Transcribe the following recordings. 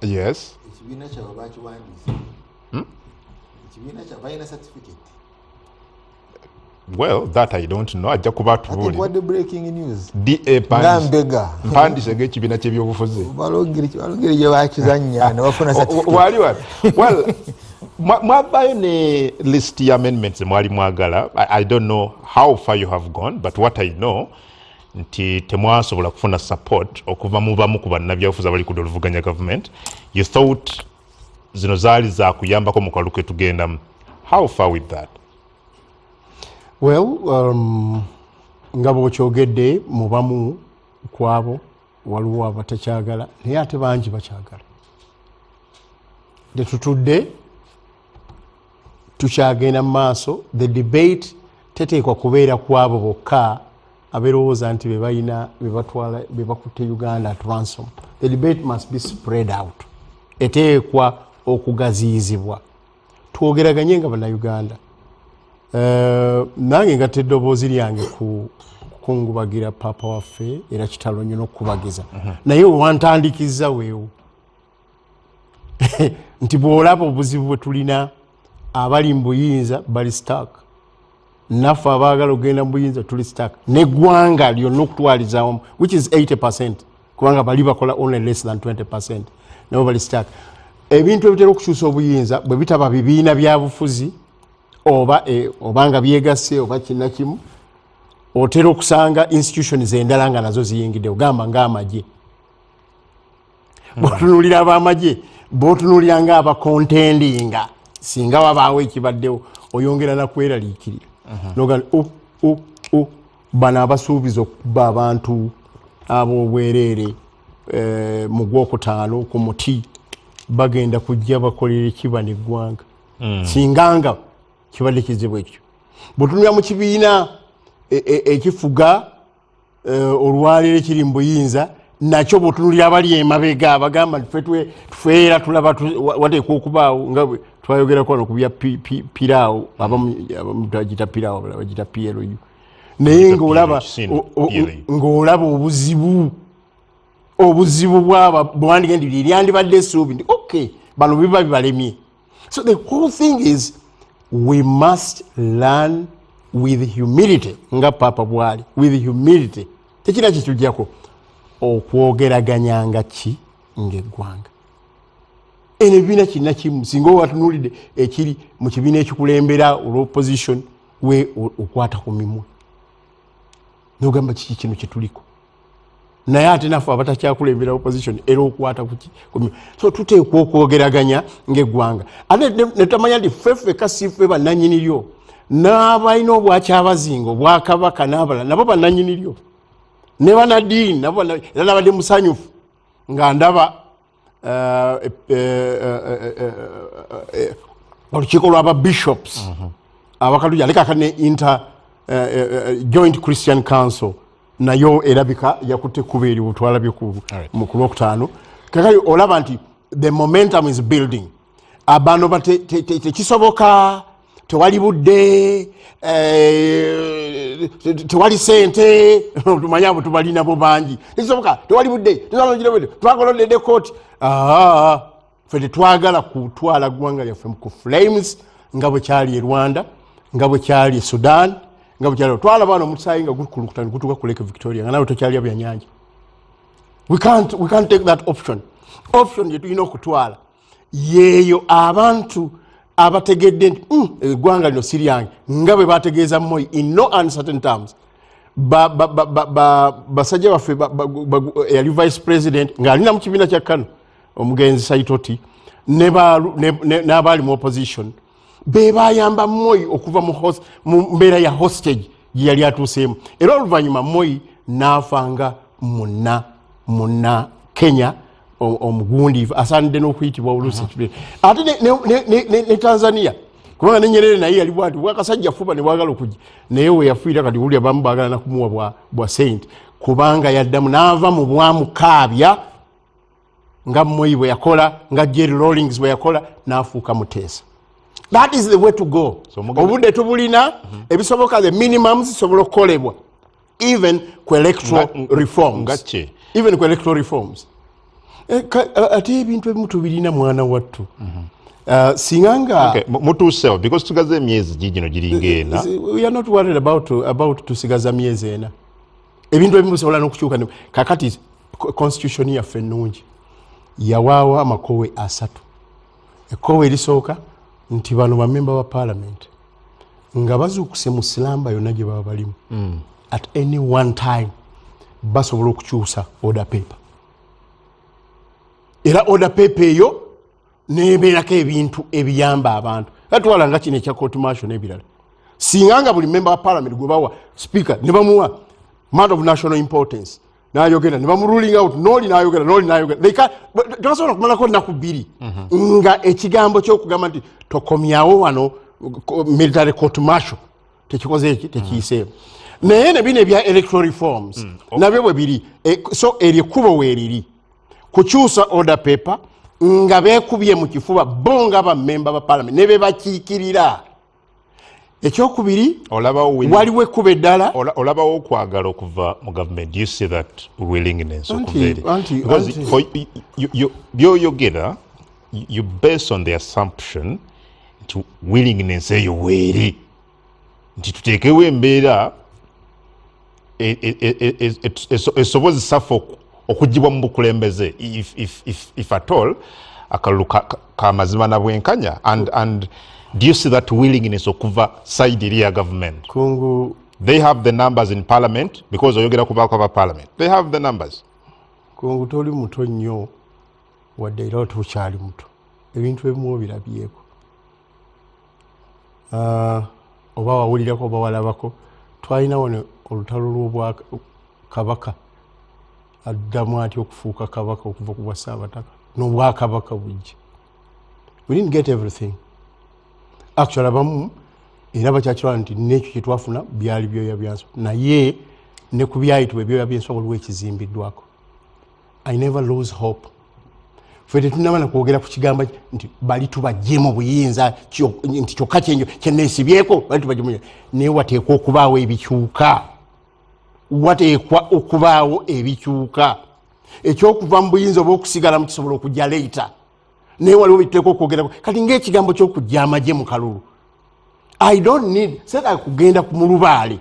Yes. Ekibiina kyabwe bakiwandiise. Ekibiina kyabwe balina certificate. Well, that I don't know. Ajja kuba tubuli. What the breaking news? Ngambega. Mpandise ng'ekibiina ky'ebyobufuzi. Balongere gye bakizannya ne bafuna certificate. Wali. Well, mwavaayo ne list ya amendments mwali mwagala. I don't know how far you have gone, but what I know nti temwasobola kufuna support okuva mu bamu ku bannabyabufuzi abali ku doluvuganya government. You thought zino zaali za kuyambako mu kalulu ke tugendamu. How far with that? Well, nga bw'okyogedde mu bamu kwabo waliwo abatakyagala naye ate bangi bakyagala. Tetutudde tukyagenda mu maaso. The debate teteekwa kubeera kwabo bokka abeerowooza nti be balina be bakutte Uganda at ransom. The debate must be spread out. Eteekwa okugaziyizibwa. Twogeraganye nga bannayuganda. Nange ngatte eddoboozi lyange kukungubagira papa waffe era kitalo nnyo n'okukubagiza. Naye wantandikizza weewo nti bw'olaba obuzibu bwe tulina abali mu buyinza bali stuck. Naffe abaagala okugenda mu buyinza tuli stuck. N'eggwanga lyonna okutwaliza wamu which is 80% kubanga bali bakola only less than 20% nabo bali stuck. Ebintu ebitera okukyusa obuyinza bwe bitaba bibiina bya bufuzi oba nga byegasse oba kinnakimu otera okusanga institutions endala nga nazo ziyingidde ogamba ng'amagye. Bw'otunuulira ab'amagye bw'otunuulira ng'abakontendinga singa wabaawo ekibaddewo oyongera nakweraliikirira. Nogamba bano abasuubiza okuba abantu ab'obwereere mu Gwokutaano ku muti bagenda kujja bakolera ekiba n'eggwanga. Singanga kibadde kizibu ekyo. Bw'otunulira mu kibiina ekifuga olwaleero ekiri mu buyinza nakyo bw'otunulira abali emabega bagamba tufeera tulaba wateekwa okubaawo nga bwe twayogerako wano ku bya piraawo abamu bagita piraawo bagita PLU. Naye ng'olaba obuzibu bw'abandigendi lyandibadde essuubi nti okay bano biba bibalemye. So the whole thing is we must learn with humility nga papa bwali with humility tekina kitujjako okwogeraganyanga ki ng'eggwanga. Ebibiina kirina kimu singa watunuulidde ekiri mu kibiina ekikulembera olw'opposition we okwata ku mimwa n'ogamba kiki kino kye tuliko naye ate naffe abatakyakulembera opposition era okwata ku mimwa. So tuteekwa okwogeraganya ng'eggwanga ate ne tamanya nti ffeffe kasiiffe bannannyini lyo n'abalina obwakyabazinga obwakabaka n'abalala nabo bannannyini lyo ne banaddiini nabo era nabadde musanyufu nga ndaba olukiiko lw'aba bishops abakatulika aleka kane joint Christian Council nayo erabika yakutte kubeeri butwalabye mu Lwokutaano. Kakali olaba nti the momentum is building. Abano tekisoboka tewali budde tewali sente tumanya abo tubalina bo bangi tekisoboka tewali budde twagolodde kooti ffe tetwagala kutwala ggwanga lyaffe ku flames nga bwe kyali e Rwanda nga bwe kyali e Sudan nga bwe kyali twalaba wano omusaayi nga gukulukutana gutuuka ku Lake Victoria nga nawe tokyalya byannyanja. We can't take that option gye tulina okutwala yeeyo abantu abategedde nti eggwanga lino si lyange nga bwe bategeeza Moi in no uncertain terms. Basajja baffe yali vice president ng'alina mu kibiina kya KANU omugenzi Saitoti n'abaali mu opposition be bayamba Moi okuva mu mbeera ya hostage gye yali atuuseemu era oluvannyuma Moi n'afanga munna Kenya omugundiivu asaanidde n'okuyitibwa oluusi ate ne Tanzania kubanga ne Nyerere naye yali bwati bwakasajja fuba ne bwagala okujja naye we yafiira kati wulya bamu baagala nakumuwa bwa saint kubanga yaddamu n'ava mu bwamukaabya nga Moi bwe yakola nga Jerry Rawlings bwe yakola n'afuuka muteesa. That is the way to go. Obudde tubulina ebisoboka the minimums zisobola okukolebwa even ku electoral reforms. Even ku electoral reforms. ate ebintu ebimu tubirina mwana wattu singa nga mutuusewo because tugaze emyezi gigino giringa ena we are not worried about tusigaza myezi ena ebintu ebimu bisobola n'okukyuka kakati constitution yaffe ennungi yawaawo amakowe 3 ekkowe erisooka nti bano bamemba ba parliament nga bazuukuse mu silamba yonna gye baba balimu at any one time basobola okukyusa order paper era order paper eyo nebeerako ebintu ebiyamba abantu atwala nga kino ekya court martial n'ebirala singa nga buli member wa parliament gwe bawa speaker ne bamuwa matter of national importance n'ayogera ne bamuruling out n'oli n'ayogera tobasobola kumalako nnaku 2 nga ekigambo ky'okugamba nti tokomyawo wano military court martial tekikoze eki tekiyiseemu naye ne bino ebya electoral reforms nabyo bwe biri so eryo ekkubo weeriri kukyusa order paper nga beekubye mu kifuba bo nga bammemba ba parliament ne be bakiikirira ekyokubiri waliwo ekkuba eddala olabawo okwagala okuva mu government. Do you see that willingness byoyogera you based on the assumption nti willingness eyo weeri nti tuteekewo embeera esobozesa ffe okugibwa mu bukulembeze if at all akalulu kamazima na bwenkanya and do you see that willingness okuva side eri ya government kungu they have the numbers in parliament because oyogera kubaako ba parliament they have the numbers kungu toli muto nnyo wadde era tukyali muto ebintu ebimu obirabyeko oba wawulirako oba walabako twalina wano olutalo lw'obwa kabaka addamu ati okufuuka kabaka okuva ku bwa Ssaabataka n'obwakabaka bujja we didn't get everything actually abamu era bakyakirwa nti n'ekyo kye twafuna byali byoya byanso naye ne ku byayitibwa ebyoya byenso waliwo ekizimbiddwako I never lose hope ffe tetunaba nakwogera ku kigambo nti bali tubajje mu buyinza nti kyokka kyenneesibyeko bali tubajje naye wateekwa okubaawo ebikyuka wateekwa okubaawo ebikyuka ekyokuva mu buyinza oba okusigala mu kisobola okujja leeta naye waliwo biteekwa okwogerako kati ng'ekigambo ky'okujja amagye mu kalulu I don't need seta kugenda ku mulubaale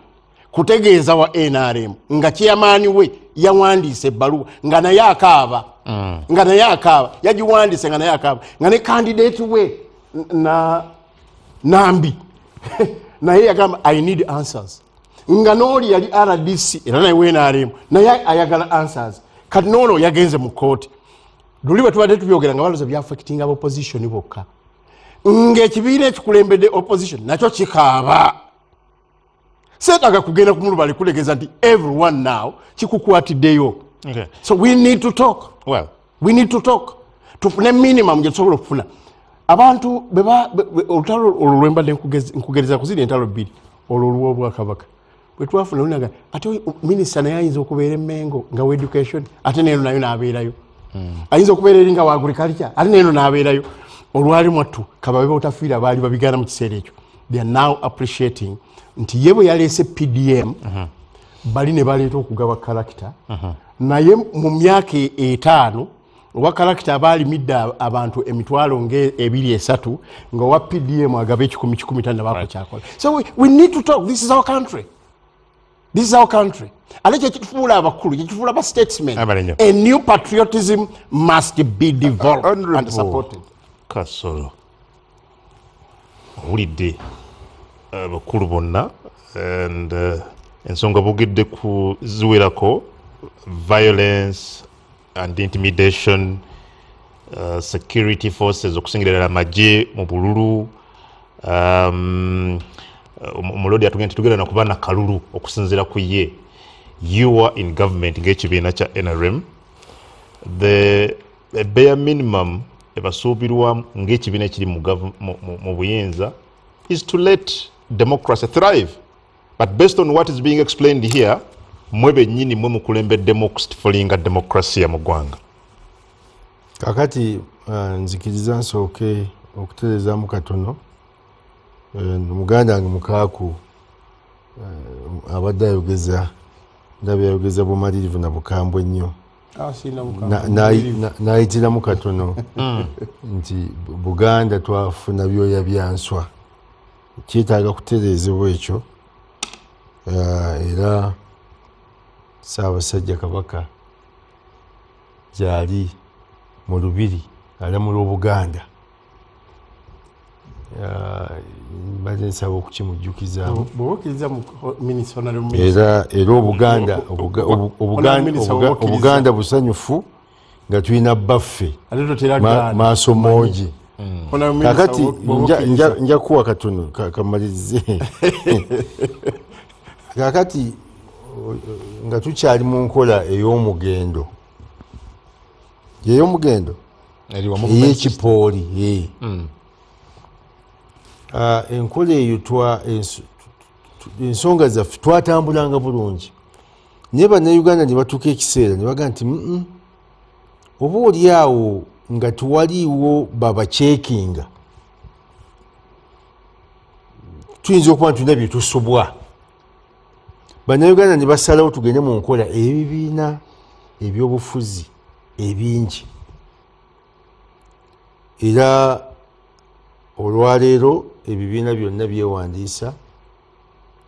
kutegeeza wa NRM nga chairman we yawandiise ebbaluwa nga naye akaaba nga naye akaaba yagiwandiise nga naye akaaba nga ne candidate we nambi naye yagamba I need answers nga n'oli yali RDC era naye NRM naye ayagala answers kati n'ono yagenze mu kooti luli bwe tubadde tubyogera nga baloza byafectinga opposition bokka ng'ekibiina ekikulembedde opposition nakyo kikaaba seetaaga kugenda ku mulubale kulegeeza nti everyone now kikukwatiddeyo so we need to talk tufune minimum gye tusobola okufuna abantu olutalo olwo lwembadde nkugereza kuziri entalo 2 olwo olw'obwakabaka bwe twafuna lunaga ate minisita naye ayinza okubeera emmengo nga wa education ate neeno nayo n'abeerayo ayinza okubeera eri nga wa agriculture ate neeno n'abeerayo olwali mwattu kababe botafiira baali babigaana mu kiseera ekyo they are now appreciating nti ye bwe yaleese PDM bali ne baleeta okugaba karakita naye mu myaka 5 owa karakita abaalimidde abantu emitwalo ng'ebiri-esatu ng'owa PDM agabe 10,000 nabaako kyakola so we need to talk. This is our country ate kyekitufuula abakulu kyekifuula ba statesmen a new patriotism must be developed and supported. Kasolo owulidde abakulu bonna and ensonga bogedde ku ziwerako violence and intimidation security forces okusingira amagye mu bululu omulodi atugenda tugenda nakuba na kalulu okusinzira ku ye you are in government ng'ekibiina kya NRM the bare minimum ebasuubirwamu ng'ekibiina ekiri mu buyinza is to let democracy thrive but based on what is being explained here mwe bennyini mwe mukulembeddemu okustifulinga demokrasiya mu ggwanga kakati nzikiriza nsooke okutereezaamu katono omuganda wange mukaaku abadde ayogeza ndaba yayogeza bumalirivu na bukambwe nnyo nayitiramu katono nti Buganda twafuna byoya byanswa kyetaaga kutereezebwa ekyo era Ssaabasajja Kabaka gyali mu lubiri alamula Obuganda mbadde nsaba okukimujjukizaamu era Obuganda busanyufu nga tulina baffe maaso moogi. Kakati nja kuwa katono kamalirize. Kakati nga tukyali mu nkola ey'omugendo ey'ekipooli enkola eyo ensonga zaffe twatambulanga bulungi naye bannayuganda ne batuuka ekiseera ne bagaa nti oba oli awo nga tewaliiwo babaceekinga tuyinza okuba ntulina bye tusobwa. Bannayuganda ne basalawo tugende mu nkola ebibiina ebyobufuzi ebingi era olwaleero ebibiina byonna byewandiisa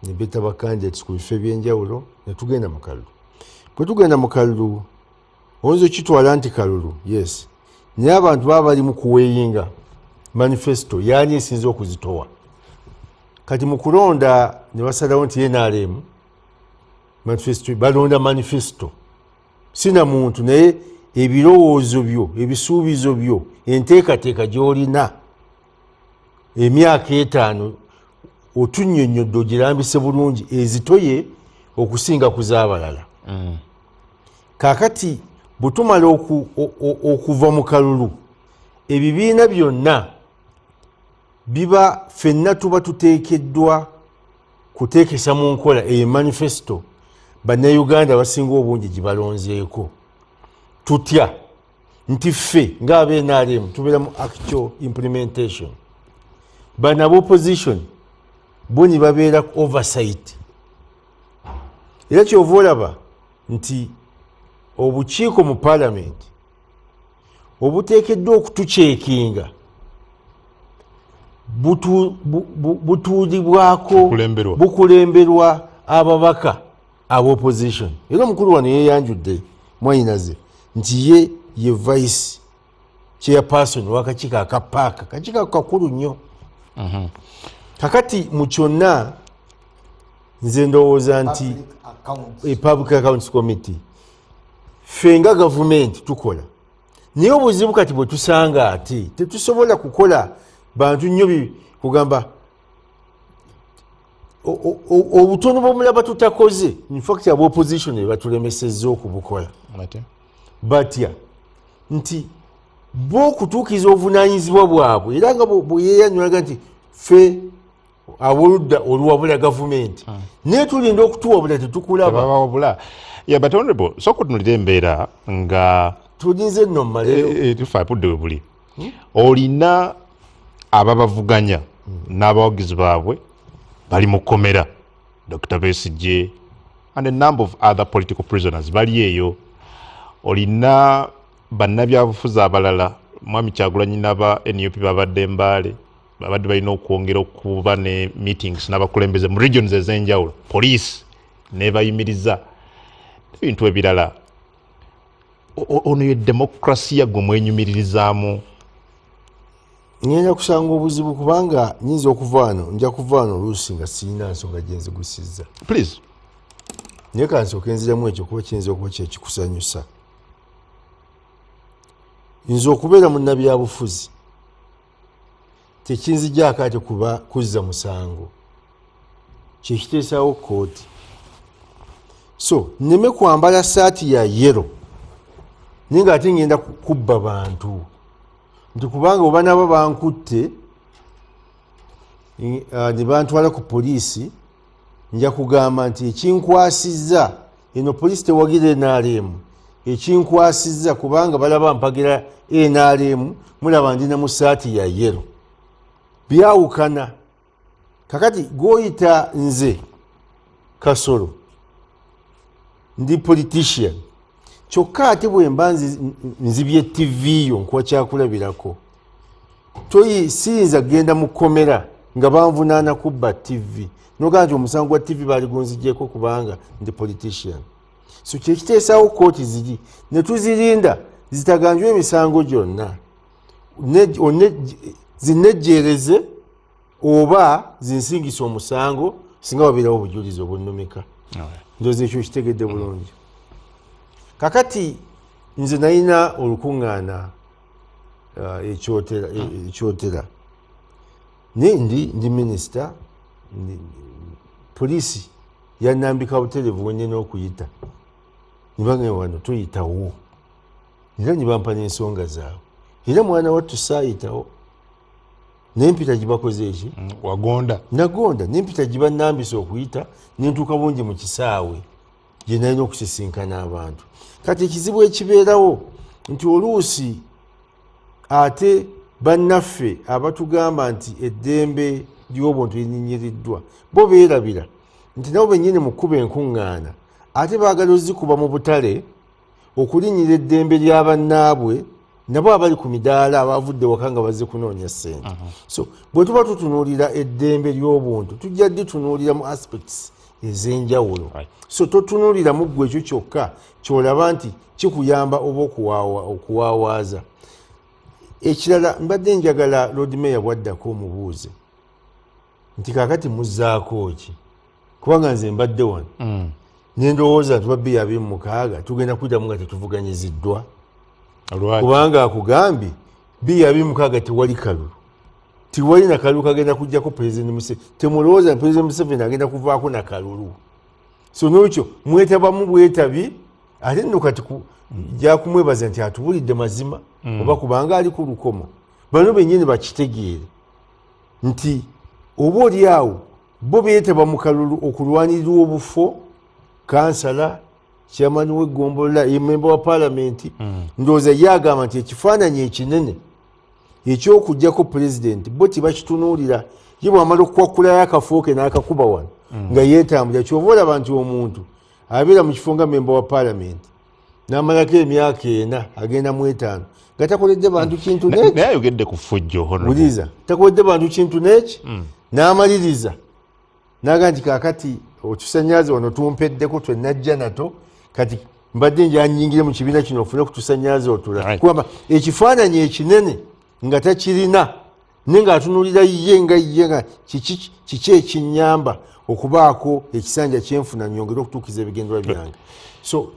ne betaba candidates ku bifo ebyenjawulo ne tugenda mu kalulu. Bwe tugenda mu kalulu oyinza okitwala nti kalulu yes naye abantu baba bali mu kuweeyinga manifesto yaani esinza okuzitowa. Kati mu kulonda ne basalawo nti NRM manifesto balonda manifesto sina muntu naye ebirowoozo byo ebisuubizo byo enteekateeka gy'olina emyaka 5 otunnyonnyodde ogirambise bulungi ezitoye okusinga ku z'abalala. Kaakati bwe tumala okuva mu kalulu ebibiina byonna biba ffenna tuba tuteekeddwa kuteekesa mu nkola eyo manifesto bannayuganda basinga obungi gibalonzeeko. Tutya nti ffe ng'abe-NRM tubeera mu actual implementation. Bano ab'opposition bo ne babeera oversight. Era kyova olaba nti obukiiko mu paalamenti obuteekeddwa okutuceekinga butuulibwako bukulemberwa ababaka ab'opposition. Era omukulu wano yeeyanjudde mwanyinaze nti ye vice chairperson w'akakiiko akapaaka kakiiko kakulu nnyo. Kakati mu kyonna nze ndowooza nti Public Accounts Committee ffe nga gavumenti tukola naye obuzibu kati bwe tusanga ati tetusobola kukola bantu nnyo kugamba obutono bw'omulaba tutakoze infact ab'opposition batulemesezza okubukola batya nti bo okutuukiza obuvunaanyizibwa bwabwe era nga bweyeeyanyulaga nti ffe ab'oludda oluwabula gavumenti naye tulinda okutuwabula tetukulaba. Yeah, but honorable, so kutunulira embeera nga tulinze nno mmalero tufa apudde we buli olina ababavuganya n'abawagizi baabwe bali mu kkomera Dr. Besigye and a number of other political prisoners bali eyo. Olina bannabyabufuzi abalala Mwami Kyagulanyi n'aba NUP babadde Mbale babadde balina okwongera okuba ne meetings n'abakulembeze mu regions ez'enjawulo police nebayimiriza ebintu ebirala. Ono ye demokrasiya gwe mwenyumirizaamu. ngenda kusanga obuzibu kubanga nyinza okuva wano nja kuva wano oluusi nga sirina nsonga gye nzigusizza. Please. Naye kansooka enziramu ekyo kuba kiyinza okuba kyekikusanyusa. Nze okubeera munnabyabufuzi tekinzigyako ate kuba kuzza musango kyekiteesaawo kooti. So nneme kwambala saati ya yero naye nga ate ngenda kubba bantu nti kubanga oba nabo bankutte ne bantwala ku poliisi nja kugamba nti ekinkwasizza eno poliisi tewagira NRM ekinkwasizza kubanga balaba mpagira NRM mulaba ndina mu saati ya yero byawukana. Kakati goyita nze Kasolo ndi politician kyokka ate bwemba nzibye TV yo nkuwa kyakulabirako siyinza genda mu kkomera nga banvunaana kubba TV nogaa nti omusango gwa TV baali gunzigyeko kubanga ndi politician. So kyekiteesawo kooti ziri ne tuzirinda zitaganjwa emisango gyonna zinejjereze oba zinsingisa omusango singa wabeerawo obujulizi obunumika. Ndowooza ekyo kitegedde bulungi. Kakati nze nalina olukuŋŋaana ekyotera ndi minisita poliisi yanambika butereevu wennyina okuyita nibange wano tuyitawo era nibampa n'ensonga zaabwe era mwana wattu saayitawo nempita gibakoze eki nagonda nempita gibannambisa okuyita nentuuka bungi mu kisaawe gye nalina okusisinkana abantu. Kati ekizibu ekibeerawo nti oluusi ate bannaffe abatugamba nti eddembe ly'obuntu linyinyiddwa bo beerabira nti nabo bennyini mu kkuba enkuŋŋaana ate baagala ozikuba mu butale okulinnyira eddembe lya bannaabwe nabo abali ku midaala abavudde waka nga bazze kunoonya ssente. So bwe tuba tutunuulira eddembe ly'obuntu tujja ddi tunuulira mu aspects ez'enjawulo. So totunuulira mu ggwe ekyo kyokka ky'olaba nti kikuyamba oba okuwaawaaza. Ekirala mbadde njagala Lord Mayor bwaddako omubuuze nti kaakati muzzaako ki kubanga nze mbadde wano nendowooza nti babbi 26 tugenda kuddamu nga tetuvuganyiziddwa kubanga akugambye 26 tewali kalulu tiwali na kalulu kagenda kujjako President Museveni temulowooza nti President Museveni agenda kuvaako na kalulu. So n'ekyo mwetabamu bwetabi ate nno kati jakumwebaza nti atubulidde mazima oba kubanga ali ku lukomo bano bennyini bakitegeere nti oba oli awo bo beetaba mu kalulu okulwanirira obufo kansala chairman w'eggombolola member wa parliament ndowooza ye agamba nti ekifaananyi ekinene ekyokujjako president bo tibakitunuulira ye bwamala okukwakulayo akafo ke n'akakuba wano nga yeetambulira kyova olaba nti omuntu abeera mu kifo nga member wa parliament n'amalako emyaka 4 agenda mu 5 nga takoledde bantu kintu neki naye ayogedde ku ffujjo buliza takoledde bantu kintu neki n'amaliriza naga nti kaakati otusanyaze wano tumpeddeko twenajja nato kati mbadde njanyingire mu kibiina kino ofune kutusanyaze otula kubanga ekifaananyi ekinene nga takirina nenga atunuulira ye nga kiki ekinyamba okubaako ekisanja kyenfuna nyongera okutuukiza ebigendwa byange. So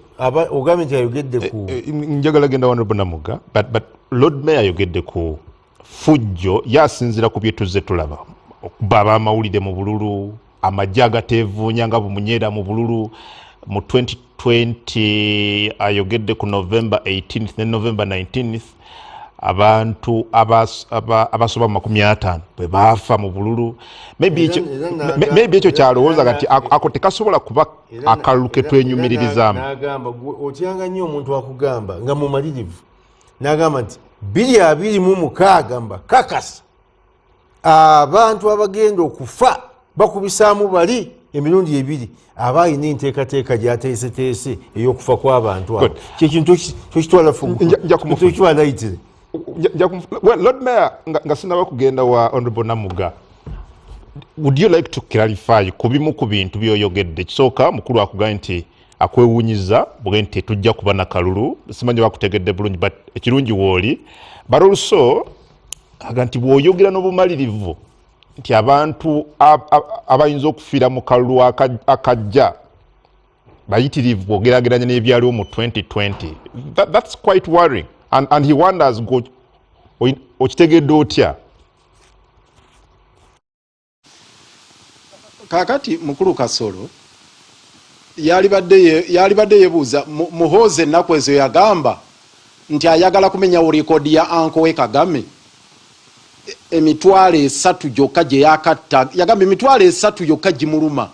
ogambye nti ayogedde ku njagala genda Honorable Namuga but Lord Mayor ayogedde ku ffujjo yasinzira ku bye tuzze tulaba okuba ab'amawulire mu bululu amajja agateevuunya nga Bumunyera mu bululu mu 2020 ayogedde ku November 18th ne November 19th abantu abasoba mu 50 bwe baafa mu bululu maybe ekyo kyalowooza kati ako tekasobola kuba akalulu ke twenyumirizaamu. N'agamba otyanga nnyo omuntu akugamba nga mumalirivu n'agamba nti 2026 mba kakasa abantu abagenda okufa bakubisaamu bali emirundi 2 aba alina enteekateeka gyateeseteese ey'okufa kw'abantu abo kyekintu tokitwala tokitwalayitire. Lord Mayor nga sinaba kugenda wa Honorable Namuga, would you like to clarify kubimu ku bintu byoyogedde? Kisooka mukulu akugambye nti akwewunyiza bwe nti tujja kuba na kalulu simanyi bakutegedde bulungi but ekirungi wooli but also aga nti bw'oyogera n'obumalirivu nti abantu abayinza okufiira mu kalulu akajja bayitirivu bw'ogerageranya n'ebyaliwo mu 2020. That's quite worrying and he wonders okitegedde otya? Kakati mukulu Kasolo yali badde yebuuza muhooze ennaku ezo yagamba nti ayagala kumenya rekodi ya Uncle Kagame emitwalo 3 gyokka gye yakatta yagamba emitwalo 3 gyokka gimuluma.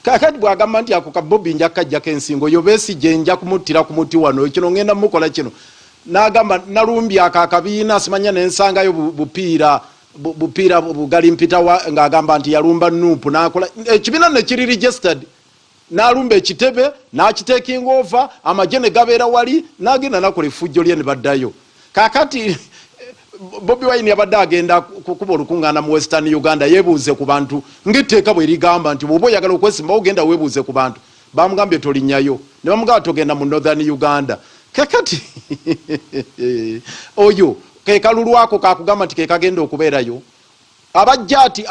Kakati bwagamba nti ako kabobi njakajjako ensingo yo Besigye nja kumuttira ku muti wano kino ngenda mukola kino n'agamba nalumbi akabiina simanya nensangayo bupiira bugali mpita ng'agamba nti yalumba Nuupu n'akola ekibiina ne kiri registered n'alumba ekitebe n'akiteekinga over amagye ne gabeera wali n'agenda nakola effujjo lye ne baddayo. Kaakati Bobi Wine yabadde agenda kukuba olukuŋŋaana mu Western Uganda yeebuuze ku bantu ng'etteeka bwe ligamba nti bw'oba oyagala okwesimba ogenda weebuuze ku bantu. Bamugambye tolinnyayo ne bamugamba togenda mu Northern Uganda. Kakati oyo ke kalulu ako kakugamba nti ke kagenda okubeerayo. Abajja ati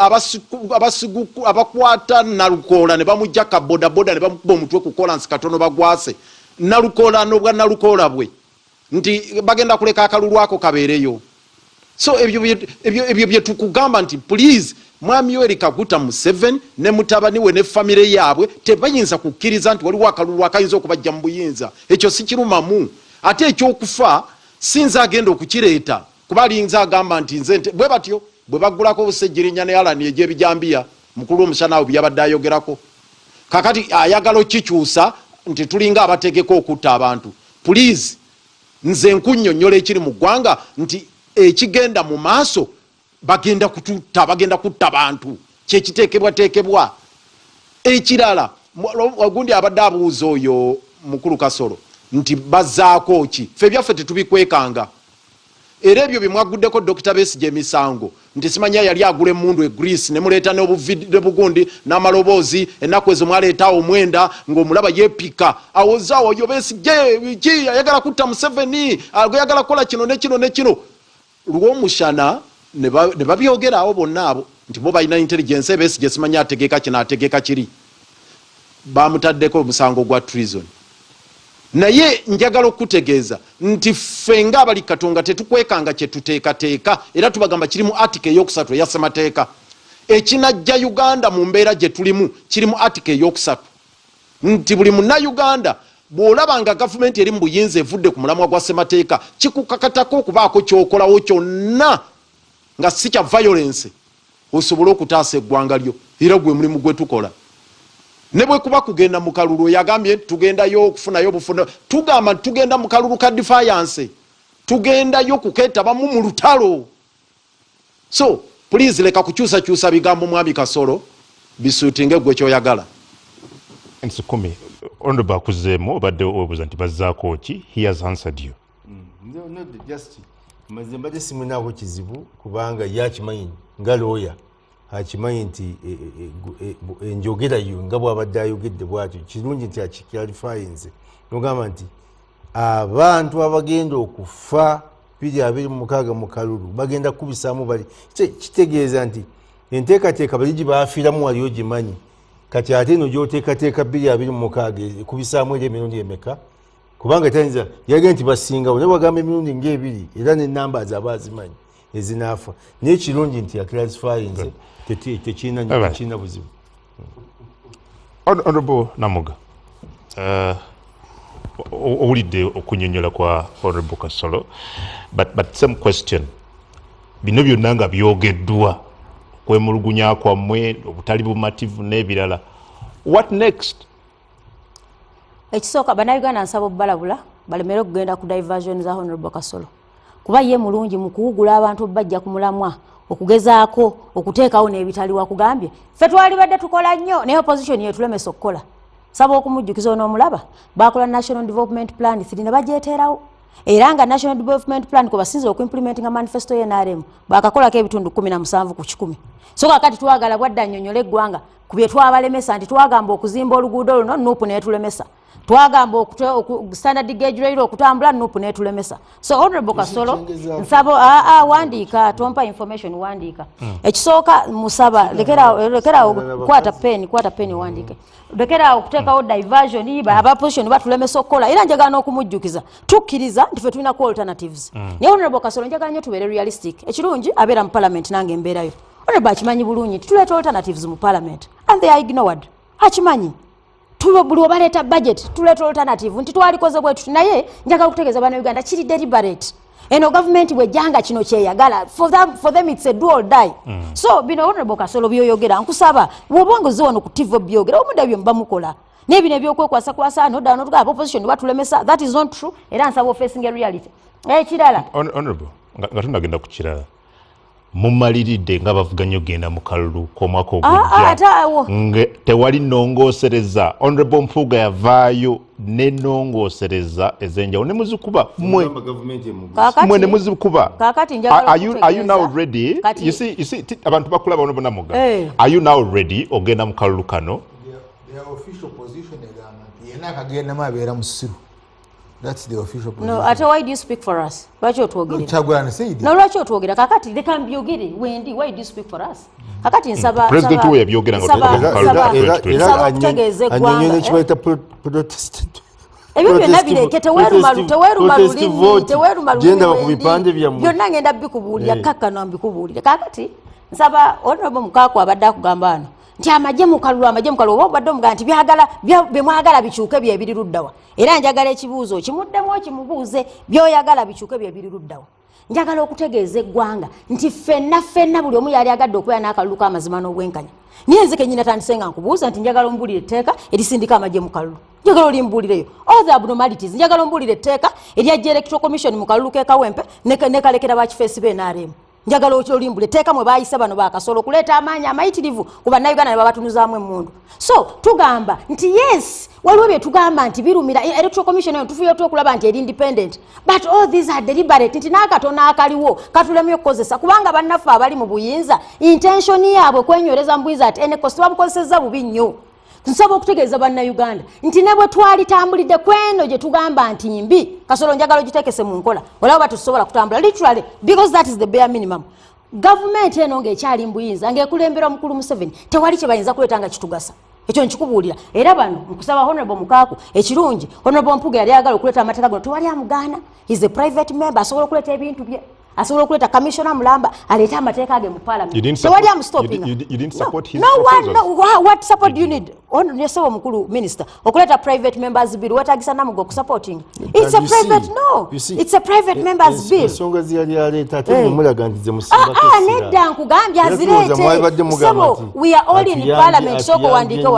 abasiguku abakwata Nalukoola ne bamujja ka bodaboda ne bamukuba omutwe ku kolansi katono bagwase. Nalukoola n'obwa Nalukoola bwe nti bagenda kuleka akalulu ako kabeereyo. So ebyo bye tukugamba nti please Mwami Yoweri Kaguta Museveni ne mutabani we ne famire yaabwe tebayinza kukkiriza nti waliwo akalulu akayinza okubajja mu buyinza. Ekyo si kirumamu. Ate ekyokufa sinza agenda okukireeta kuba alinza agamba nti nze bwe batyo bwe baggulako obusejjirinya ne Alani egy'ebijambiya mukulu omusana awo byabadde ayogerako. Kakati ayagala okikyusa nti tulinga abategeka okutta abantu. Please nze nkunnyonnyola ekiri mu ggwanga nti ekigenda mu maaso bagenda kutta bantu kyekiteekebwa. Ekirala ogundi abadde abuuza oyo mukulu Kasolo nti bazzaako ki ffe byaffe tetubikwekanga. Era ebyo bye mwaguddeko Dr. Besigye emisango nti simanya yali agula emmundu e Greece ne muleeta n'obugundi n'amaloboozi ennaku ezo mwaleetaawo omwenda ng'omulaba yeepika awozaawo oyo Besigye ki ayagala kutta Museveni ayagala kukola kino ne kino ne kino. Lw'omushana ne babyogera awo bonna abo nti bo balina intelligence Besigye simanya ategeeka kino ategeeka kiri. Bamutaddeko omusango gwa treason. Naye njagala okutegeeza nti ffe ng'abali Katonga tetukwekanga kye tuteekateeka era tubagamba kiri mu article eyokusatu eya ssemateeka. Ekinajja Uganda mu mbeera gye tulimu kiri mu article eyokusatu nti buli munnayuganda bw'olaba nga gavumenti eri mu buyinza evudde ku mulamwa gwa ssemateeka kikukakatako okubaako ky'okolawo kyonna nga si kya violence osobole okutaasa eggwanga lyo era gwe mulimu gwe tukola. Ne bwe kuba kugenda mu kalulu yagambye tugendayo okufunayo obufuna tugamba tugenda mu kalulu ka defiance tugendayo kukeetabamu mu lutalo. So please leka kukyusakyusa bigambo Mwami Kasolo bisuutinge gwe kyoyagala. Nsukumi honorable akuzeemu obadde obuuza nti bazzaako ki. He has answered you. No, just mazze mbadde simunaako kizibu kubanga yakimanyi nga lawyer akimanyi nti enjogera yo nga bw'abadde ayogedde bwatyo kirungi nti akikyalifayinze nogamba nti abantu abagenda okufa 2026 mu kalulu bagenda kubisaamu bali kitegeeza nti enteekateeka bali gye baafiiramu waliyo gimanyi kati ate eno gy'oteekateeka 2026 ekubisaamu eri emirundi emeka kubanga tayinza yagenda nti basingawo naye bagamba emirundi ng'ebiri era n'ennamba zaaba azimanyi ezinaafa naye kirungi nti aklasifayinze tekirina buzibu. Honorable Namuga, owulidde okunnyonnyola kwa Honorable Kasolo, but same question. Bino byonna nga byogeddwa kwemulugunya kwammwe obutali bumativu n'ebirala. What next? Ekisooka bannayuganda nsaba obbalabula balemere okugenda ku diversion za Honorable Kasolo kuba ye mulungi mu kuwugula abantu bajja ku mulamwa okugezaako okuteekawo n'ebitaliwa kugambye ffe twali badde tukola nnyo naye opposition yetulemesa okukola. Saba okumujjukiza onoomulaba bakola National Development Plan 3 ne bagyeteerawo era nga National Development Plan kwe basinze okuimplementinga manifesto y'NRM bakakolako ebitundu 17 ku 100. So kakati twagala bwadda nnyonnyola eggwanga ku bye twabalemesa nti twagamba okuzimba oluguudo luno nuupu neetulemesa twagamba standard gauge rail okutambula nuupu neetulemesa. So Honorable Kasolo nsabo wandiika tompa information wandiika ekisooka musaba lekera kwata pen wandiike lekera okuteekawo diversion aba position batulemesa okukola era njagala n'okumujjukiza tukkiriza nti ffe tulina ku alternatives naye Honorable Kasolo njagala nnyo tubeere realistic ekirungi abeera mu parliament nange mbeerayo Honorable akimanyi bulungi nti tuleeta alternatives mu parliament and they are ignored. Akimanyi buli obaleeta budget tuleeta alternative nti twalikoze bwe tuti naye njagala okutegeeza bana Uganda kiri deliberate eno government bwejjanga kino kyeyagala for them it's a do or die. So bino Honorable Kasolo byoyogera nkusaba bw'obanga ziwano ku TV byogera omudda byo mbamukola n'ebino ebyokwekwasa no down tuga opposition batulemesa that is not true era nsaba facing a reality. Kirala Honorable nga tunagenda ku kirala mumaliridde nga bavuganya ogenda mu kalulu k'omwaka ataawo tewali nnongoosereza. Honorable Mpuuga yavaayo n'ennongoosereza ez'enjawulo ne muzikuba mmwe ne muzikuba. Are you now ready? You see abantu bakulaba ono bonna muga. Are you now ready ogenda mu kalulu kano? Their official position egamba nti yenna akagendamu abeera musiru. That's the official position. No, ate why do you speak for us? Lwaki otwogerera? Kyagulanyi said. No, lwaki otwogerera? Kakati leka mbyogere wendi, why do you speak for us? Kakati nsaba President we yabyogera nga okutegeeza eggwanga. Anyonyi ekibayita protestant. Ebyo byonna bireke genda ku bipande byammwe. Byonna ngenda bikubuulira kakkano mbikubuulire. Kakati nsaba Honorable Mukaaku abadde akugamba ano nti amagye mu kalulu oba obadde omugaa nti byemwagala bikyuke byebiri luddawa. Era njagala ekibuuzo kimuddemu okimubuuze byoyagala bikyuke byebiri luddawa. Njagala okutegeeza eggwanga nti ffenna buli omu yali agadde okubeera n'akalulu k'amazima n'obwenkanya. Niye nze kennyini natandise nga nkubuuza nti njagala ombulire etteeka erisindika amagye mu kalulu. Njagala olimbuulireyo all the abnormalities. Njagala ombulire etteeka eryajja Electoral Commission mu kalulu k'e Kawempe ne kalekera bakifeesi b'NRM. Njagala olimbule etteeka mwe baayise bano baakasobola okuleeta amaanyi amayitirivu ku bannayuganda ne babatunuzaamu emmundu. So tugamba nti yes waliwo bye tugamba nti birumira Electoral Commission eyo tufuye okulaba nti eri independent, but all these are deliberate nti n'akatono akaliwo katulemye okukozesa kubanga bannaffe abali mu buyinza intention yaabwe kwenyoreza mu buyinza ati ene kosi babukozesezza bubi nnyo. Nsaba okutegeeza bannayuganda nti ne bwe twalitambulidde kweno gye tugamba nti mbi Kasolo njagala ogitekese mu nkola olaba batusobola kutambula literally because that is the bare minimum. Government eno ng'ekyali mbuyinza ng'ekulemberwa mukulu Museveni tewali kye bayinza kuleeta nga kitugasa. Ekyo nkikubuulira era bano nkusaba Honorable Mukaaku ekirungi Honorable Mpuuga yali ayagala okuleeta amateeka gano tewali amugaana. He's a private member asobola okuleeta ebintu bye. Asobola okuleeta Commissioner Mulamba aleeta amateeka ge mu Parliament. You didn't support his proposals? No, what support do you need? Nyesewo mukulu minister okuleeta private members bill wetagisa namugo okusupporting. It's a private it's a private members bill. Ensonga ziyali aleeta ate mumulaga nti ze musimba kesira. Nedda nkugambye azireete. We are all in Parliament soko wandika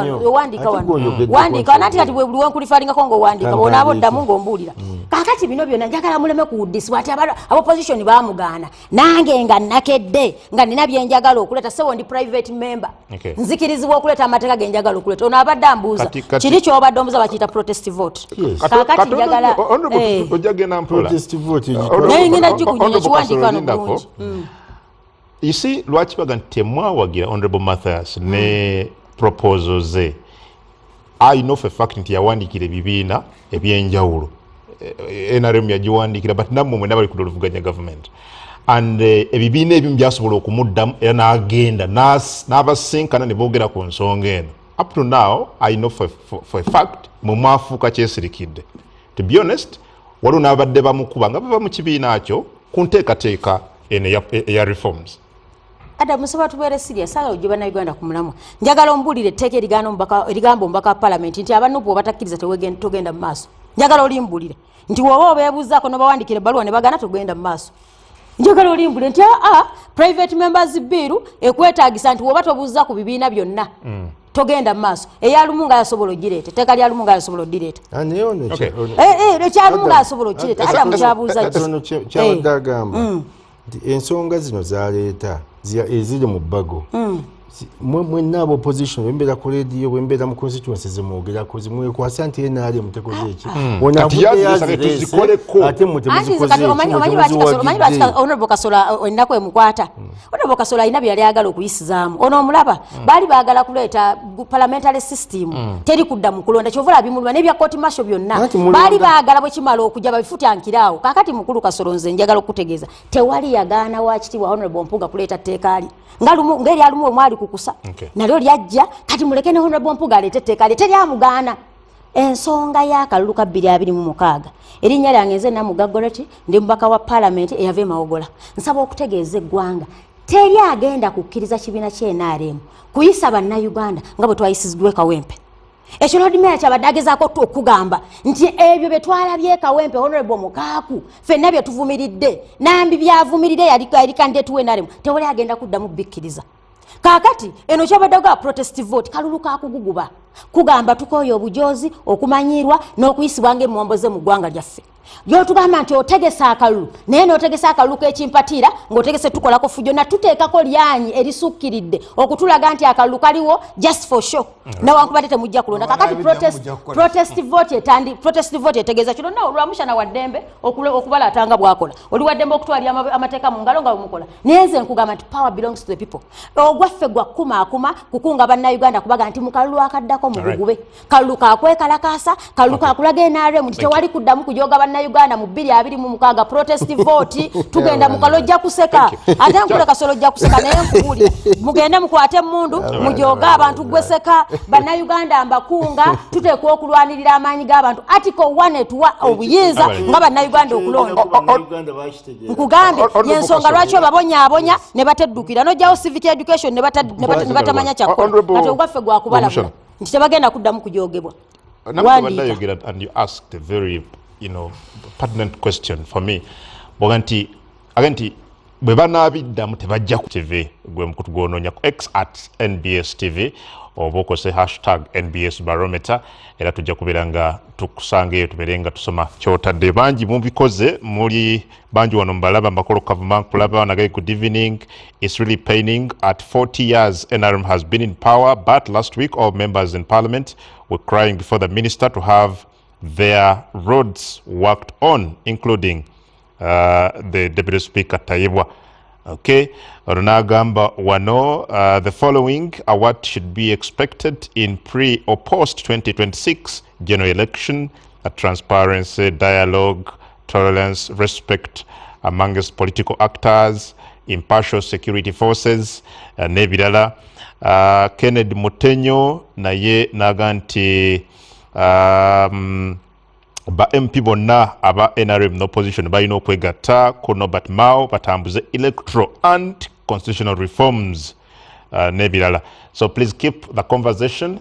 wandika nati kati bwe buli wenkulifalingako ng'owandika bonaabo ddamu ng'ombuulira. Kakati bino byonna njagala muleme kuwuddisibwa ati opposition baamugaana nange nga nakedde nga nina byenjagala okuleeta sebo ndi private member nzikirizibwa okuleeta amateeka ge njagala okuleeta ono abadde ambuuza kiri ky'obadde omuza bakiyita protest vote. Kakati njagala ojagenda mpola naye ngenda gikunyunya kiwandiika no bulungi. You see lwaki baga nti temwawagira Honorable Mathias ne proposal ze. I know for fact nti yawandiikira ebibiina ebyenjawulo NRM yagiwandiikira but nammwe mwena bali kudoluvuganya government and ebibiina ebimu byasobola okumuddamu era n'agenda n'abasinkana ne boogera ku nsonga eno. Up to now I know for a fact mwe mwafuuka kyesirikidde. To be honest waliwo n'abadde bamukuba nga bava mu kibiina kyo ku nteekateeka eno eya reforms. Adamu musaba tubeere serious saga ujje bannayuganda ku mulamwa. Njagala ombulire etteeka erigamba omubaka wa Parliament nti abanupu obatakkiriza togenda mu maaso. Njagala olimbulire nti woba obeebuuzaako n'obawandikira ebbaluwa ne bagana togenda mu maaso. Njagala olimbulire nti private members bill ekwetaagisa nti woba tobuuza ku bibiina byonna togenda mu maaso. Eyalumu nga yasobola ogireeta etteeka lyalumu nga yasobola odireeta. Ekyalumu nga yasobola okireeta adamu kyabuuza kyabadde agamba nti ensonga zino zaleeta eziri mu bbago mwenna aba opposition bwembeera ku radio bwembeera mu constituency zemwogerako zimwekwasa nti NRM mutekoze eki ate Honorable Kasola ennaku emukwata Honorable Kasola alina bye yali ayagala okuyisizaamu ono omulaba baali baagala kuleeta parliamentary system teri kudda mu kulonda kyovula bimuluma n'ebya court martial byonna baali baagala bwe kimala okujja babifutankiraawo kakati mukulu Kasolo nze njagala okutegeeza tewali yagaana wakitiibwa Honorable Mpuuga kuleeta tteeka li ngeri alumu omwali kukusa nalyo lyajja kati muleke ne Honorable Mpuuga aleete etteeka lye teryamugaana. Ensonga y'akalulu ka 2026 erinnya lyange nze Namugagoleti ndi mubaka wa Parliament eyava Mawogola. Nsaba okutegeeza eggwanga teri agenda kukkiriza kibiina ky'NRM kuyisa bannayuganda nga bwe twayisiziddwa Kawempe. Ekyo Lord Mayor kyabadde agezaako okugamba nti ebyo bye twalabye Kawempe Honorable Mukaaku ffenna bye tuvumiridde nambi byavumirire yali candidate w'NRM tewali agenda kuddamu bikkiriza. Kakati eno kyabadde ga protest vote kalulu kakuguguba kugamba tukoyo obujozi okumanyirwa n'okuyisibwa ng'emmomboze mu ggwanga lyaffe. gyotugamba nti otegesa akalulu naye n'otegesa akalulu k'ekimpatiira ng'otegese tukolako fujjo na tuteekako lyanyi erisukkiridde okutulaga nti akalulu kaliwo just for show newankubadde temujja kulonda kakati protest vote etegeeza kino nawe olwamushana wa ddembe okubalatanga bwakola oli wa ddembe okutwalira amateeka mu ngalo nga bwemukola naye nze nkugamba nti power belongs to the people ogwaffe gwa kumaakuma kukunga bannayuganda kubaga nti mu kalulu akaddako mu bugube kalulu kakwekalakaasa kalulu kakulaga NRM nti tewali kuddamu kujoga bannayuganda mu 2026 protest vote tugenda mu kalojja kuseka ate nkule kasolo ojja kuseka naye nkubuli mugende mukwate emmundu mujoga abantu gweseka bannayuganda mbakunga tuteekwa okulwanirira amaanyi g'abantu article 1 etuwa obuyinza nga bannayuganda okulonda nkugambye yensonga lwaki obabonyaabonya ne bateddukira nojjawo civic education ne batamanya kyakola kati ogwaffe gwakubalabula nti tebagenda kuddamu kujogebwa. And you asked a very pertinent question for me. Boganti agenti bwe banaabiddamu tebajja ku TV gwe mukutu gwononya ku X @NBS TV oba okose #NBS barometer era tujja kubeera nga tukusanga eyo tubeere nga tusoma kyotadde bangi mubikoze muli bangi wano mbalaba mbakolo kavuma kulaba nagaye good evening. It's really paining at 40 years NRM has been in power, but last week all members in parliament were crying before the minister to have their roads worked on, including the Deputy Speaker Tayibwa. Okay, Runagamba Wano, the following are what should be expected in pre or post 2026 general election: transparency, dialogue, tolerance, respect amongst political actors, impartial security forces, nebirala. Kennedy Mutenyo naye naganti ba MP bonna aba NRM no opposition balina okwegatta ku Norbert Mao batambuze electoral and constitutional reforms nebirala. So please keep the conversation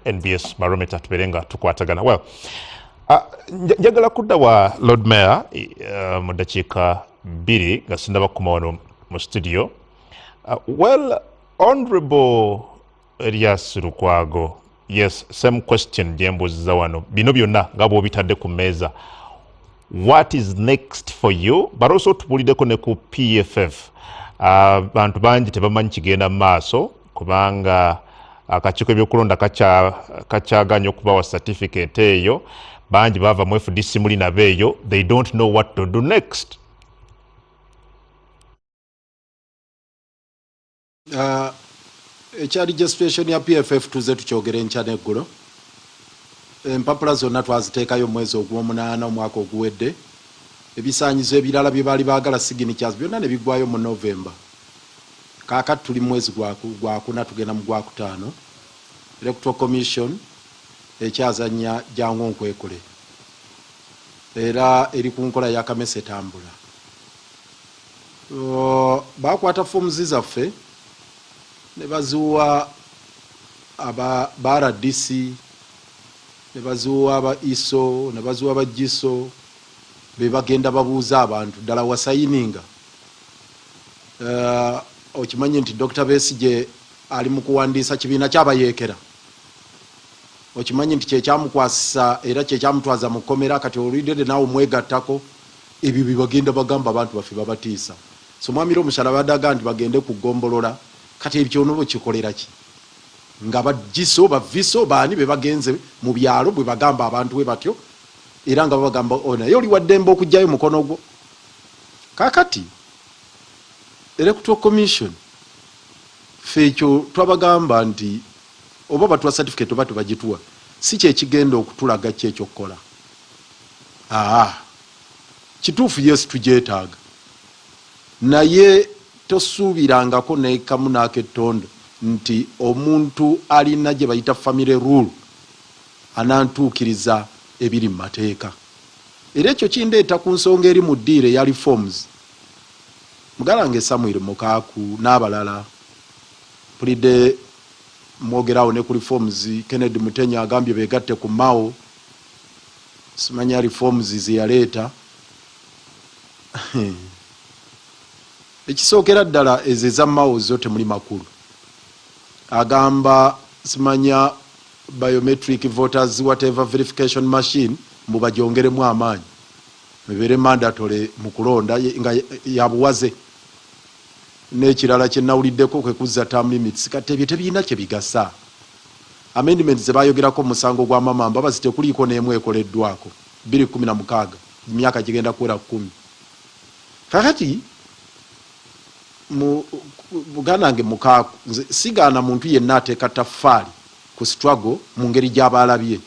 #NBS barometer tuberenga tukwatagana. Well, njagala kudda wa Lord Mayor mu dakiika 2 nga sindaba kuma wano mu studio. Well, Honorable Erias Lukwago, yes, same question gyembuuziza wano. Bino byonna nga bw'obitadde ku mmeeza. What is next for you? But also tubuliddeko ne ku PFF. Bantu bangi tebamanyi kigenda mu maaso kubanga akakiiko ebyokulonda kakyaganya okubawa certificate eyo. Bangi bava mu FDC muli nabo eyo. They don't know what to do next. Ekya registration ya PFF tuze tukyogere nkya n'eggulo. Empapula zonna twaziteekayo mu mwezi ogw'omunaana omwaka oguwedde. Ebisaanyizo ebirala bye baali baagala signatures byonna ne biggwayo mu November. Kaakati tuli mu mwezi gwa kuna tugenda mu gwa kutaano. Electoral Commission ekyazanya jangu nkwekule. Era eri ku nkola ya kamese etambula. Baakwata foomuzi zaffe ne bazuwa aba RDC, ne bazuwa aba ISO, ne bazuwa aba GISO, be bagenda babuuza abantu ddala wasayininga. Okimanyi nti Dr. Besigye ali mu kuwandiisa kibiina ky'abayeekera. Okimanyi nti kyekyamukwasisa era kyekyamutwaza mu kkomera kati olwidde naawe mwegattako ebyo bibagenda bagamba abantu baffe babatiisa. So mwami Romushala badaga nti bagende kugombolola kati ebyo nobo kikolera ki? Nga bagiso baviso baani be bagenze mu byalo bwe bagamba abantu we batyo era nga bagamba ona yoli waddembe okujjayo mukono gwo. Kakati Electoral Commission fecho twabagamba nti oba batuwa certificate oba tubagituwa si kye kigenda okutulaga kyekyo kola. Kituufu yes tujeetaaga naye tosuubirangako nekamu n'akettondo nti omuntu alina gye bayita family rule anantuukiriza ebiri mu mateeka. Era ekyo kindeeta ku nsonga eri mu ddiiro eya reforms. Mugalange Samuel Mukaaku n'abalala pulidde mwogerawo ne ku reforms. Kennedy Mutenyo agambye beegatte ku Mao. Simanya reforms ziyaleeta. Ekisookera ddala ezo eza Mao zo temuli makulu. Agamba simanya biometric voters whatever verification machine mubajyongeremu amaanyi. ebere mandatory mu kulonda nga yabuwaze n'ekirala kye nawuliddeko kwe kuzza term limits kati ebyo tebiina kye bigasa. Amendments ze bayogerako mu musango gwa Mamamba bazitekuliko n'emu ekoleddwako 2016 emyaka gigenda kuwera 10. Kakati muganange mukaaku sigaana muntu yenna ateeka taffaali ku struggle mu ngeri gy'abaalabye.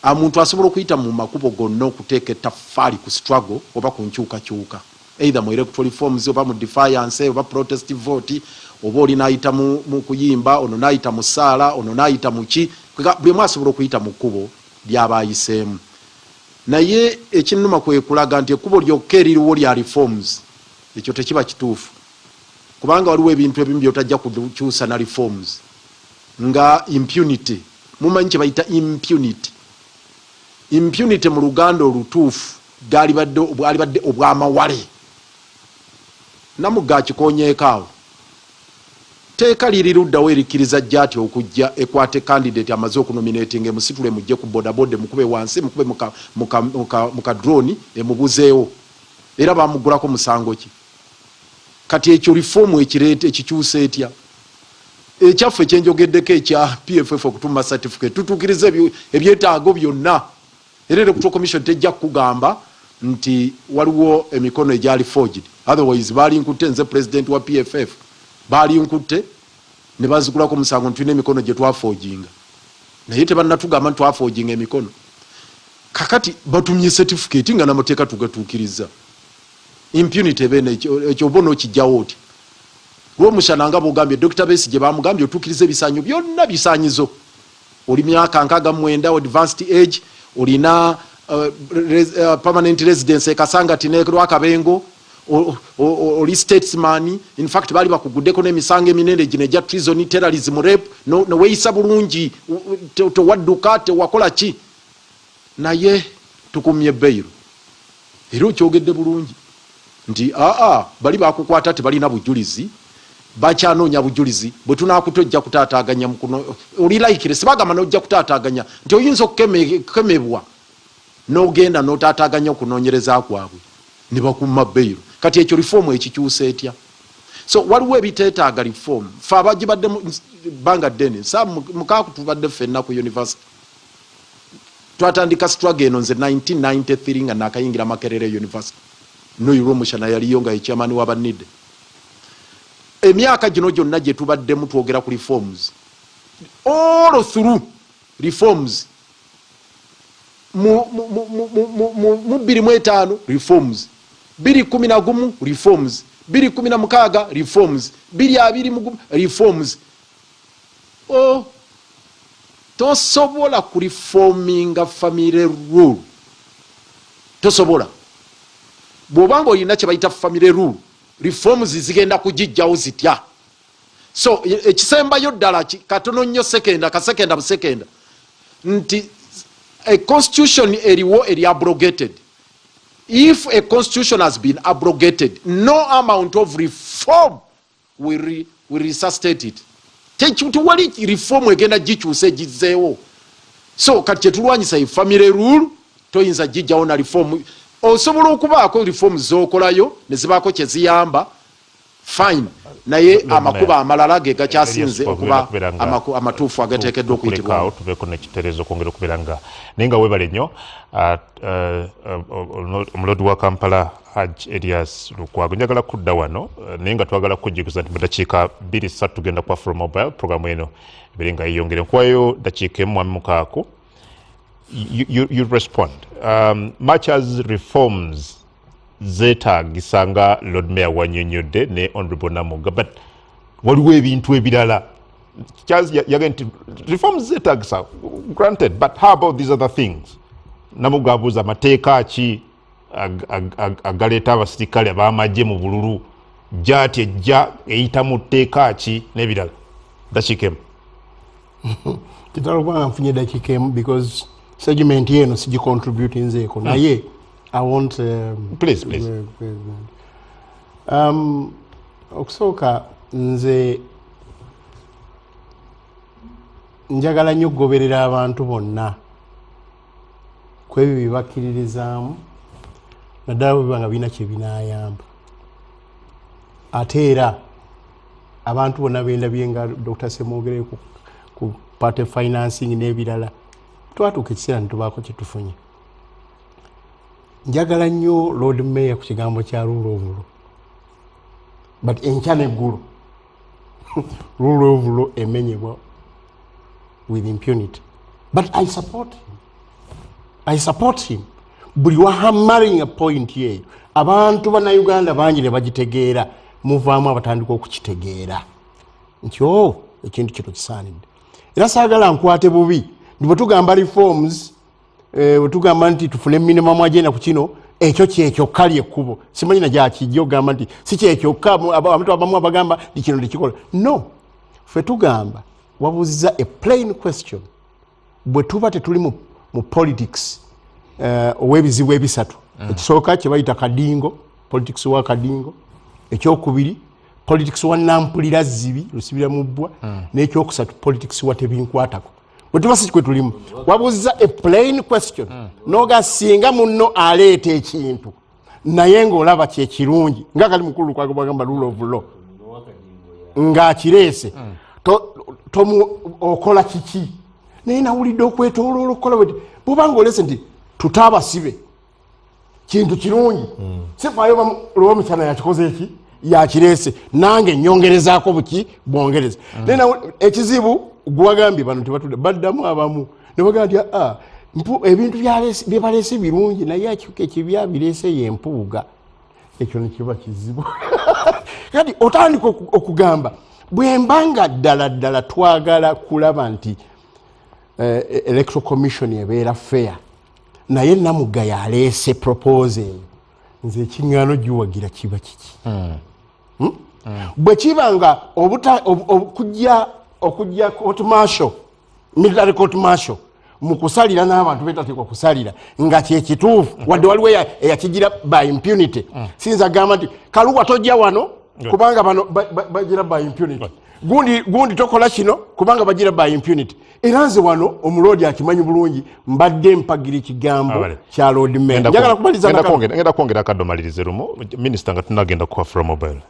Omuntu asobola okuyita mu makubo gonna okuteeka ettaffaali ku struggle oba ku nkyukakyuka, either mu electoral reforms oba mu defiance oba protest vote oba oli n'ayita mu kuyimba, ono n'ayita mu ssaala, ono n'ayita mu ki, buli omu asobola okuyita mu kkubo ly'abaayiseemu. Naye ekinnuma kwe kulaga nti ekkubo lyokka eririwo lya reforms, ekyo tekiba kituufu, kubanga waliwo ebintu ebimu byotajja kukyusa na reforms nga impunity. Mumanyi kye bayita impunity. Impunity mu Luganda olutuufu bwali badde obwamawale. Namugga kikonyeeko awo teeka liri luddawo erikkiriza jjati okujja ekwate candidate amaze okunominating emusitule mujje ku bodaboda mukube wansi mukube muka drone emubuzeewo era bamugulako musango ki. Kati ekyo reform ekireete ekikyusa etya ekyaffe ekyenjogeddeko ekya PFF okutuma certificate tutuukirize ebyetaago byonna era electoral commission tejja kugamba nti waliwo emikono egyali forged, otherwise bali nkutte nze president wa PFF bali nkutte ne bazigulako musango ntulina emikono gye twaforginga naye tebannatugamba nti twaforginga emikono. Kakati batumye certificate nga n'amateeka tugatuukiriza. Impunity ebene ekyo bono okijjawo oti lw'omushana nga bw'ogambye Dr. Besigye bamugambye otuukirize ebisaanyo byonna bisaanyizo. Oli myaka 69 advanced age, olina permanent residence ekasangati n'Lwakabengo, oli statesman. In fact bali bakuguddeko n'emisango eminene gino egya treason, terrorism, rape, neweeyisa bulungi tewadduka tewakola ki, naye tukumye bbeiro. Era okyogedde bulungi nti bali bakukwata tebalina bujulizi, bakyanoonya bujulizi, bwe tunaakutojja kutaataaganya oli laikire sibagamba n'ojja kutaataaganya nti oyinza okukemebwa n'ogenda n'otaataaganya okunoonyereza kwabwe ne bakumma bbeiro. Kati ekyo reform ekikyusa etya? So waliwo ebiteetaaga reform. Fe abagibadde bbanga ddene mukaaku tubadde ffenna ku university twatandika struggle eno nze 1993 nga nakayingira Makerere University. Noyo Mushana yaliyo nga chairman w'abanide. Emyaka gino gyonna gye tubaddemu twogera ku reforms, all through reforms mu 2005 reforms, 2011 reforms, 2016 reforms, 2020 reforms. Tosobola ku reforminga family rule, tosobola. Bw'obanga olina kye bayita family rule, reforms zigenda kugijjawo zitya. So ekisembayo ddala katono nnyo kasekenda busekenda nti a constitution eriwo eri abrogated. If a constitution has been abrogated, no amount of reform will resuscitate it. Tekiwali reform egenda gikyuse gizeewo. So kati tulwanyisa family rule toyinza gijjawo na reform. Osobola okubaako reform z'okolayo ne zibaako kye ziyamba, fine, naye amakuba amalala ge gakyasinze okuba amatuufu agateekeddwa okuyitibwawo. Tubeeko n'ekitereezo okwongera okubeera nga naye nga weebale nnyo omulodi wa Kampala Hajj Elias Lukwago. Njagala kudda wano naye nga twagala kujjukiza nti mu dakiika 2-3 tugenda ku Afro Mobile programu eno ebere nga yeyongere. Nkuwayo dakiika emu mwami Mukaaku. You respond. Much as reforms zeetaagisa nga Lord Mayor wannyonnyodde ne Honorable Namuga, but waliwo ebintu ebirala yagenda nti reforms zeetaagisa, granted, but how about these other things? Namuga abuuza amateeka ki agaleeta abasirikale ab'amagye mu bululu, jaati ejja eyita mu tteeka ki n'ebirala. Dakiika emu. Kitalo kubanga nfunye dakiika emu because segment yeno siji contribute nzeeko naye I want please okusooka nze njagala nnyo okugoberera abantu bonna ku ebyo bye bakkiririzaamu naddala bwe banga birina kye binaayamba ate era abantu bonna bendabye nga Dr. Semwogere ku party financing n'ebirala twatuuka ekiseera nitubaako kye tufunye. Njagala nnyo Lord Mayor ku kigambo kya rule of law but enkya n'eggulu rule of law emenyebwa with impunity but I support him buli wahammaring a point yeeyo abantu bannayuganda bangi ne bagitegeera muvaamu abatandika okukitegeera nti ekintu kino kisaanidde era saagala nkwate bubi ndi bwe tugamba reforms bwe tugamba nti tufune minimum agenda ku kino ekyo kyekyo ekkubo simanyi na gyakijja ogamba nti si kyekyokka abantu abamu abagamba ndi kino ndikikola no ffe tugamba wabuuziza a plain question bwe tuba tetuli mu politics ow'ebizibu ebisatu ekisooka kye bayita kadingo politics wa kadingo ekyokubiri politics wa nampulira zibi lusibira mu bbwa n'ekyokusatu politics wa tebinkwatako bwe tuba si kwe tulimu wabuuziza a plain question noga singa munno aleeta ekintu naye ng'olaba kyekirungi nga kali mukulu kwagamba rule of law ng'akireese okola kiki naye nawulidde okwetooloola okukola bwe bwobanga olese nti tutaabasibe kintu kirungi sifaayo lwomukyana yakikoze eki yakireese nange nyongerezaako buki bwongereza naye ekizibu gwagambye bano tebatudde baddamu abamu ne bagamba nti ebintu bye baleese birungi naye ekibya bireese y'empuuga ekyo nekiba kizibu kati otandika okugamba bwe mbanga ddala twagala kulaba nti electoral commission ebeera fair naye Namugga yaleese propose eyo nze ekiŋŋaano giwagira kiba kiki bwe kiba nga okujja court martial military court martial mu kusalira n'abantu betateekwa kusalira nga kyekituufu wadde waliwo eyakigira by impunity sinza gamba nti Kaluwa tojja wano kubanga bano bagira by impunity gundi tokola kino kubanga bagira by impunity era nze wano omuloodi akimanyi bulungi mbadde mpagira ekigambo kya Lord Mayor njagala kumaliza ngenda kwongera akadomalirize lumu minisita nga tunagenda ku Afro Mobile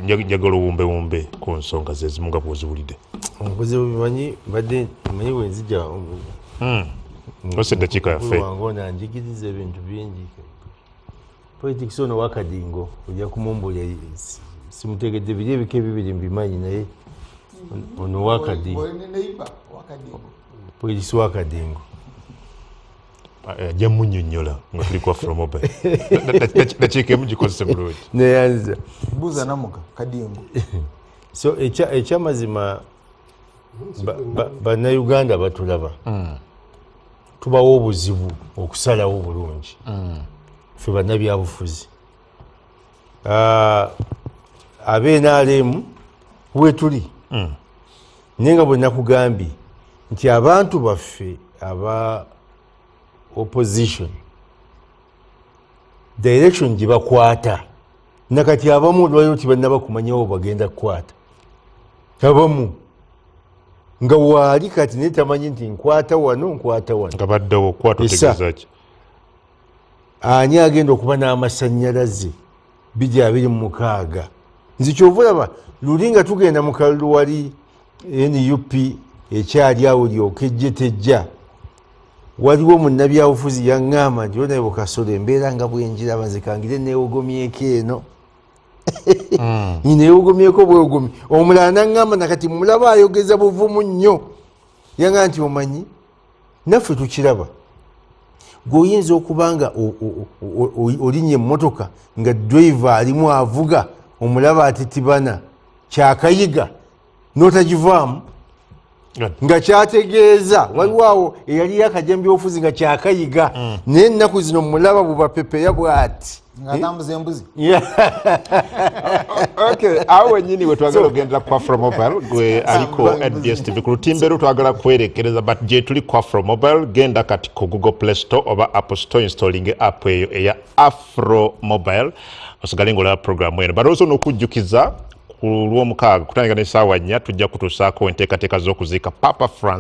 njagala owumbewumbe ku nsonga zezimu nga bwoziwulidde obuzibu bimanyi mbadde manyi wenzija ose eddakiika yaffe wangona njigiriza ebintu bingi politics ono wakadingo ojja kumumbuulya simutegedde biri ebika ebibiri mbimanyi naye ono wakadingo politics wakadingo ajja munnyonnyola nga tuli ku Afro Mobile dakiika emu gikozese bulungi neyanza buuza Namugga kadingo so ekyamazima bannayuganda batulaba tubawo obuzibu okusalawo bulungi ffe bannabyabufuzi abe-NRM wetuli naye nga bwe nakugambye nti abantu baffe aba opposition direction gye bakwata nakati abamu olwaliro tibannaba kumanyawo bagenda kukwata abamu nga waali kati naye tamanyi nti nkwata wano nga baddewo okukwata otegeeza ki ani agenda okuba n'amasannyalaze 226 nzi kyova olaba luli nga tugenda mu kalulu wali NUP ekyali awo lyokejje tejja waliwo munnabyabufuzi yaŋŋamba nti onaye Bukasolo embeera nga bwenjiraba nze kangire neewogomyeko eno neewogomyeko bwewogomi omulala naŋŋamba nakati mulaba ayogeza buvumu nnyo yaŋŋamba nti omanyi naffe tukiraba gweoyinza okuba nga olinya emmotoka nga driver alimu avuga omulaba atitibana kyakayiga n'otagivaamu nga kyategeeza waliwo awo eyali yakajambyobufuzi nga kyakayiga naye ennaku zino mulaba bubapepeya bwati ngatambuza embuzi awo wenyini wetwagala ogendera ku Afro Mobile gwe aliko DSTV ku lutimbe lwo twagala kwerekereza but gye tuli ku Afro Mobile genda kati ku Google Play Store oba Apple Store installing app eyo eya Afro Mobile osigale ng'olaba programu eno but also n'okujjukiza ku lw'omukaaga kutandika n'essaawa 4 tujja kutuusaako enteekateeka z'okuziika Papa Francis